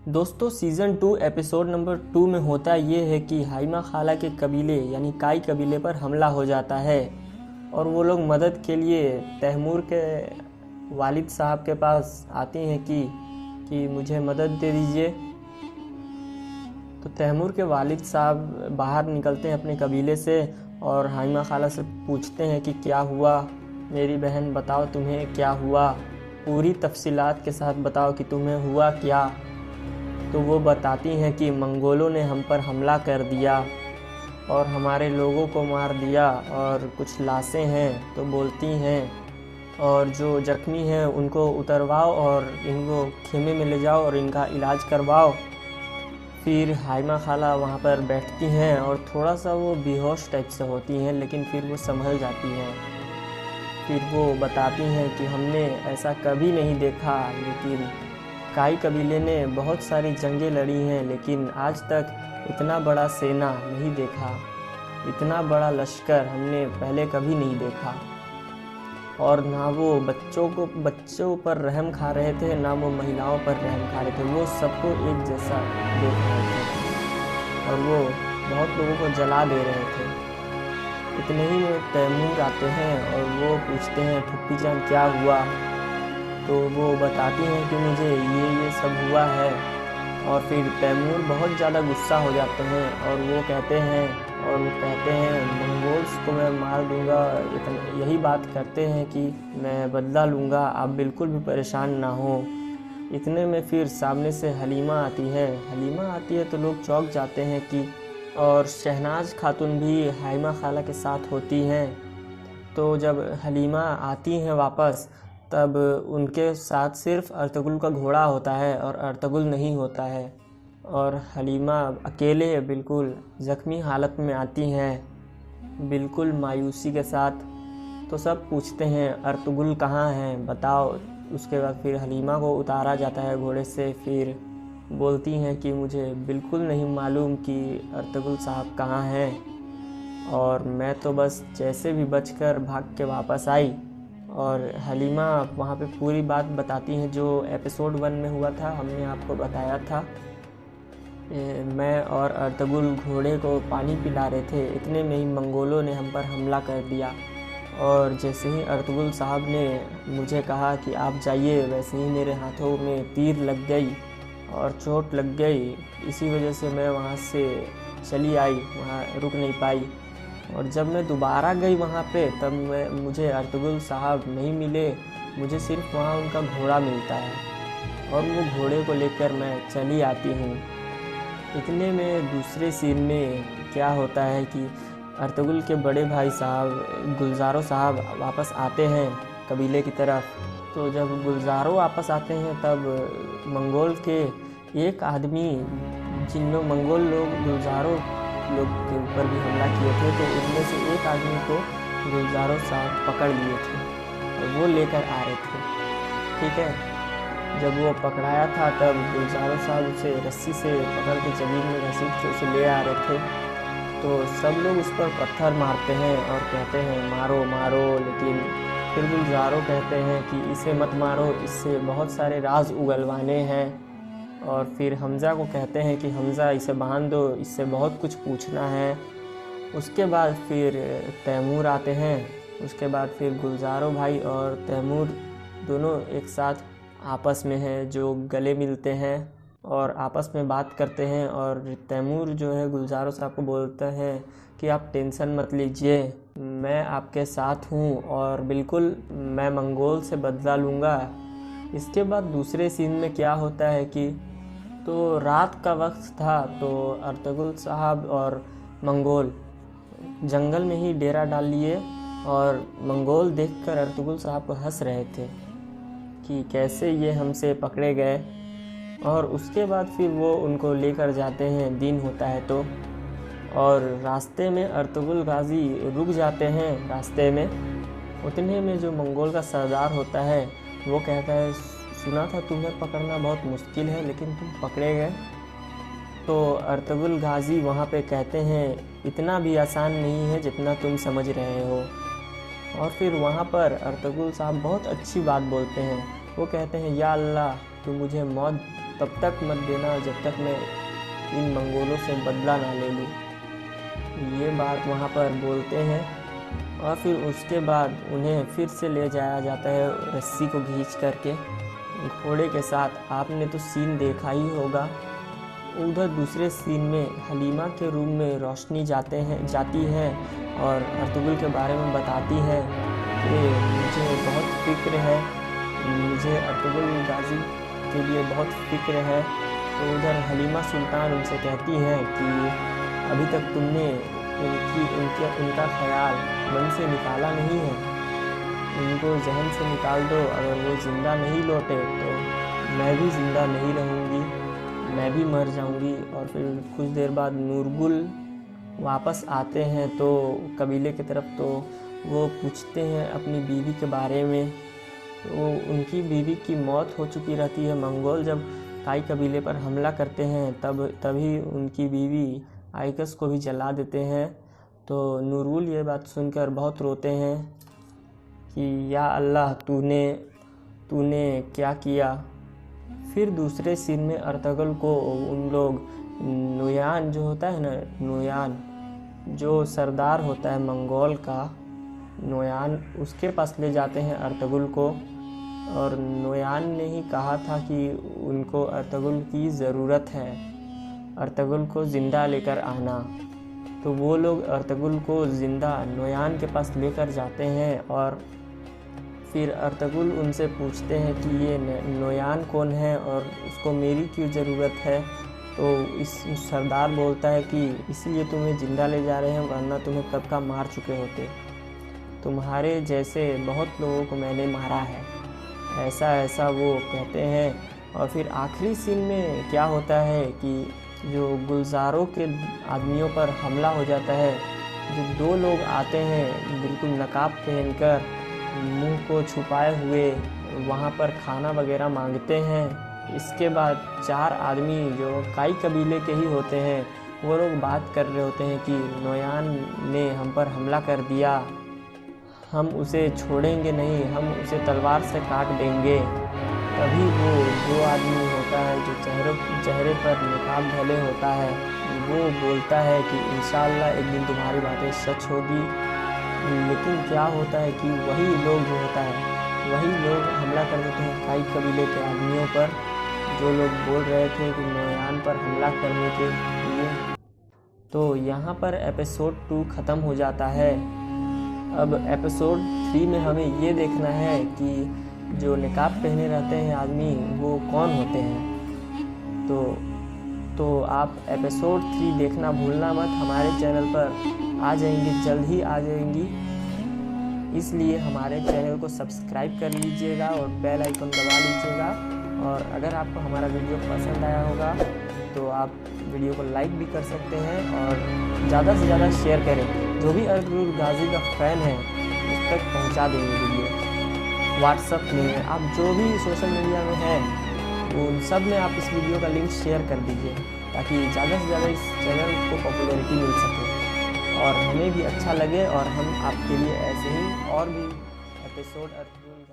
दोस्तों season 2 episode number 2 में होता ये है कि हाइमा खाला के कबीले यानी काई कबीले पर हमला हो जाता है और वो लोग मदद के लिए तैमूर के वालिद साहब के पास आती हैं कि मुझे मदद दे दीजिए। तो तैमूर के वालिद साहब बाहर निकलते हैं अपने कबीले से और हाइमा खाला से पूछते हैं कि क्या हुआ, मेरी बहन बताओ तुम्हें क्या हुआ, पूरी तफसीलात के साथ बताओ कि तुम्हें हुआ क्या। तो वो बताती हैं कि मंगोलों ने हम पर हमला कर दिया और हमारे लोगों को मार दिया और कुछ लाशें हैं। तो बोलती हैं और जो जख्मी हैं उनको उतरवाओ और इनको खेमे में ले जाओ और इनका इलाज करवाओ। फिर हाइमा खाला वहाँ पर बैठती हैं और थोड़ा सा वो बेहोश टाइप से होती हैं, लेकिन फिर वो संभल जाती हैं। फिर वो बताती हैं कि हमने ऐसा कभी नहीं देखा, लेकिन काई कबीले ने बहुत सारी जंगें लड़ी हैं, लेकिन आज तक इतना बड़ा सेना नहीं देखा, इतना बड़ा लश्कर हमने पहले कभी नहीं देखा। और ना वो बच्चों पर रहम खा रहे थे, ना वो महिलाओं पर रहम खा रहे थे, वो सबको एक जैसा देख रहे थे और वो बहुत लोगों को जला दे रहे थे। इतने ही में तैमूर आते हैं और वो पूछते हैं फुप्पी जान क्या हुआ। तो वो बताती हैं कि मुझे ये सब हुआ है। और फिर तैमूर बहुत ज़्यादा गुस्सा हो जाते हैं और वो कहते हैं मंगोल्स को मैं मार दूंगा, यही बात करते हैं कि मैं बदला लूँगा, आप बिल्कुल भी परेशान ना हो। इतने में फिर सामने से हलीमा आती है तो लोग चौंक जाते हैं कि और शहनाज खातून भी हाइमा खाला के साथ होती हैं। तो जब हलीमा आती हैं वापस, तब उनके साथ सिर्फ अर्तुगरुल का घोड़ा होता है और अर्तुगरुल नहीं होता है और हलीमा अकेले बिल्कुल ज़ख्मी हालत में आती हैं, बिल्कुल मायूसी के साथ। तो सब पूछते हैं अर्तुगरुल कहाँ हैं, बताओ। उसके बाद फिर हलीमा को उतारा जाता है घोड़े से। फिर बोलती हैं कि मुझे बिल्कुल नहीं मालूम कि अर्तुगरुल साहब कहाँ हैं और मैं तो बस जैसे भी बचकर भाग के वापस आई। और हलीमा वहाँ पे पूरी बात बताती हैं जो एपिसोड 1 में हुआ था, हमने आपको बताया था। मैं और अर्तुगरुल घोड़े को पानी पिला रहे थे, इतने में ही मंगोलों ने हम पर हमला कर दिया और जैसे ही अर्तुगरुल साहब ने मुझे कहा कि आप जाइए, वैसे ही मेरे हाथों में तीर लग गई और चोट लग गई। इसी वजह से मैं वहाँ से चली आई, वहाँ रुक नहीं पाई। और जब मैं दोबारा गई वहाँ पे, तब मुझे अर्तुगरुल साहब नहीं मिले, मुझे सिर्फ वहाँ उनका घोड़ा मिलता है और वो घोड़े को लेकर मैं चली आती हूँ। इतने में दूसरे सीन में क्या होता है कि अर्तुगरुल के बड़े भाई साहब गुलजारो साहब वापस आते हैं कबीले की तरफ। तो जब गुलजारो वापस आते हैं तब मंगोल के एक आदमी, जिनमें मंगोल लोग गुलजारो लोग के ऊपर भी हमला किए थे, तो उनमें से एक आदमी को गुलजारो साहब पकड़ लिए थे और वो लेकर आ रहे थे। ठीक है, जब वो पकड़ाया था तब गुलजारो साहब उसे रस्सी से पकड़ के जमीन में घसीट के उसे ले आ रहे थे। तो सब लोग उस पर पत्थर मारते हैं और कहते हैं मारो मारो, लेकिन फिर गुलजारो कहते हैं कि इसे मत मारो, इससे बहुत सारे राज उगलवाने हैं। और फिर हमज़ा को कहते हैं कि हमज़ा इसे बांध दो, इससे बहुत कुछ पूछना है। उसके बाद फिर तैमूर आते हैं। उसके बाद फिर गुलजारो भाई और तैमूर दोनों एक साथ आपस में हैं, जो गले मिलते हैं और आपस में बात करते हैं। और तैमूर जो है गुलजारो साहब को बोलता है कि आप टेंशन मत लीजिए, मैं आपके साथ हूँ और बिल्कुल मैं मंगोल से बदला लूँगा। इसके बाद दूसरे सीन में क्या होता है कि तो रात का वक्त था, तो अर्तुगरुल साहब और मंगोल जंगल में ही डेरा डाल लिए और मंगोल देखकर अर्तुगरुल साहब को हंस रहे थे कि कैसे ये हमसे पकड़े गए। और उसके बाद फिर वो उनको लेकर जाते हैं, दिन होता है तो। और रास्ते में अर्तुगरुल गाजी रुक जाते हैं रास्ते में। उतने में जो मंगोल का सरदार होता है वो कहता है सुना था तुम्हें पकड़ना बहुत मुश्किल है, लेकिन तुम पकड़े गए। तो अर्तुगरुल गाजी वहाँ पे कहते हैं इतना भी आसान नहीं है जितना तुम समझ रहे हो। और फिर वहाँ पर अर्तुगरुल साहब बहुत अच्छी बात बोलते हैं। वो कहते हैं या अल्लाह, तू मुझे मौत तब तक मत देना जब तक मैं इन मंगोलों से बदला ना ले लूँ। ये बात वहाँ पर बोलते हैं और फिर उसके बाद उन्हें फिर से ले जाया जाता है रस्सी को खींच करके घोड़े के साथ। आपने तो सीन देखा ही होगा। उधर दूसरे सीन में हलीमा के रूम में रोशनी जाती है और अर्तुगरुल के बारे में बताती है कि मुझे बहुत फिक्र है, मुझे अर्तुगरुल गाजी के लिए बहुत फिक्र है। तो उधर हलीमा सुल्तान उनसे कहती है कि अभी तक तुमने उनका ख्याल मन से निकाला नहीं है, उनको जहन से निकाल दो। अगर वो ज़िंदा नहीं लौटे तो मैं भी ज़िंदा नहीं रहूँगी, मैं भी मर जाऊँगी। और फिर कुछ देर बाद नूरगुल वापस आते हैं तो कबीले की तरफ, तो वो पूछते हैं अपनी बीवी के बारे में। तो उनकी बीवी की मौत हो चुकी रहती है। मंगोल जब काई कबीले पर हमला करते हैं तभी उनकी बीवी आइकस को भी जला देते हैं। तो नूरगुल ये बात सुनकर बहुत रोते हैं कि या अल्लाह तूने क्या किया। फिर दूसरे सीन में अर्तुगरुल को उन लोग नोयान जो होता है ना, नोयान जो सरदार होता है मंगोल का, नोयान उसके पास ले जाते हैं अर्तुगरुल को। और नोयान ने ही कहा था कि उनको अर्तुगरुल की ज़रूरत है, अर्तुगरुल को ज़िंदा लेकर आना। तो वो लोग अर्तुगरुल को ज़िंदा नोयान के पास लेकर जाते हैं और फिर अर्तुगरुल उनसे पूछते हैं कि ये नोयान कौन है और उसको मेरी क्यों ज़रूरत है। तो इस सरदार बोलता है कि इसलिए तुम्हें ज़िंदा ले जा रहे हैं, वरना तुम्हें कब का मार चुके होते। तुम्हारे जैसे बहुत लोगों को मैंने मारा है, ऐसा वो कहते हैं। और फिर आखिरी सीन में क्या होता है कि जो गुलजारों के आदमियों पर हमला हो जाता है। जो दो लोग आते हैं बिल्कुल नकाब पहनकर, मुंह को छुपाए हुए, वहाँ पर खाना वगैरह मांगते हैं। इसके बाद 4 आदमी जो काई कबीले के ही होते हैं, वो लोग बात कर रहे होते हैं कि नोयान ने हम पर हमला कर दिया, हम उसे छोड़ेंगे नहीं, हम उसे तलवार से काट देंगे। तभी वो 2 आदमी होता है जो चेहरे पर निकाब ढले होता है, वो बोलता है कि इंशाअल्लाह एक दिन तुम्हारी बातें सच होगी। लेकिन क्या होता है कि वही लोग जो होता है, वही लोग हमला कर देते हैं काई कबीले के आदमियों पर, जो लोग बोल रहे थे कि नोयान पर हमला करने के लिए। तो यहाँ पर एपिसोड 2 ख़त्म हो जाता है। अब एपिसोड 3 में हमें ये देखना है कि जो निकाब पहने रहते हैं आदमी वो कौन होते हैं। तो आप एपिसोड 3 देखना भूलना मत। हमारे चैनल पर आ जाएंगी, जल्द ही आ जाएंगी, इसलिए हमारे चैनल को सब्सक्राइब कर लीजिएगा और बेल आइकन दबा लीजिएगा। और अगर आपको हमारा वीडियो पसंद आया होगा तो आप वीडियो को लाइक भी कर सकते हैं और ज़्यादा से ज़्यादा शेयर करें। जो भी अर्तुगरुल गाजी का फ़ैन है उस तक पहुंचा देंगे वीडियो। व्हाट्सएप में आप जो भी सोशल मीडिया में हैं उन सब में आप इस वीडियो का लिंक शेयर कर दीजिए, ताकि ज़्यादा से ज़्यादा इस चैनल को पॉपुलैरिटी मिल सके और हमें भी अच्छा लगे और हम आपके लिए ऐसे ही और भी एपिसोड अर्तुगरुल